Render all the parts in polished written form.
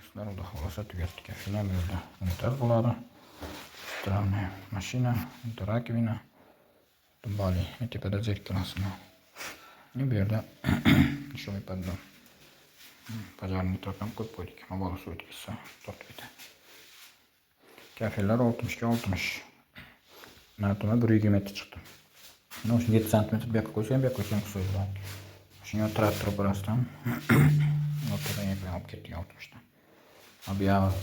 Sizlar Xudo xohlasa tugatdik. Kafelar bu yerda unitaz bo'ladi. Stramная mashina, rakovina, bali, tepada zerkalasi. Bu yerda sho'y paddan. Пожарный топом ko'p qo'ydik. Havo suv o'tkazsa tortib ketadi. Kafelar 60 Narxi 120 chiqdi. Mana shu 7 sm bu yoqqa qo'ysam, bu yoqqa qo'ysam hisoblanadi. Shunga traktor birasdan o'rtadan yapon olib ketdik 60 dan. Bu yoq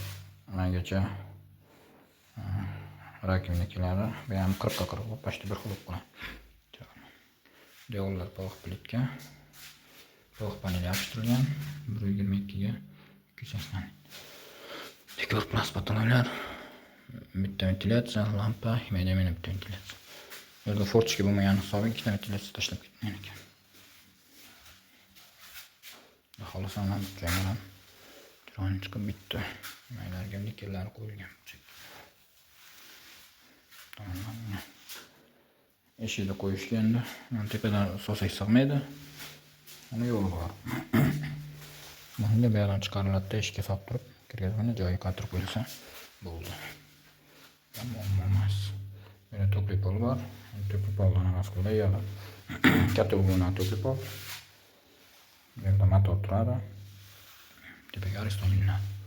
mengacha rakovina keladi. Bu ham 40 ga 40, почти bir xil bo'ladi. Devorlar pog' plitka. Pog' panel yopishtirilgan. 122 ga 280. Dekor plast patalolar. Bitta ventilyatsiya, lampa, himoya bitta ventilyatsiya. Burada forchka bo'lmagan hisobiga ikkita ventilyatsiya tashlab ketgan ekan. Xohlasan ham joylar chiroyli chiqib bitdi. Maylarga nikellar qo'yilgan. Tamam. Eshikni qo'yishganda, tepadan so'sak sig'maydi. Uni yo'li bor. Bunda bu yerdan chiqariladi, eshikka solib turib, kirgazganda joyiga qaytirib qo'yilsa bo'ldi. Emas. Mana to'pli pol bor. To'pli poldan emas qo'yiladi. Katta bo'lgan to'pli pol. Bu yerda motor turadi. Tepaga ariston ilinadi.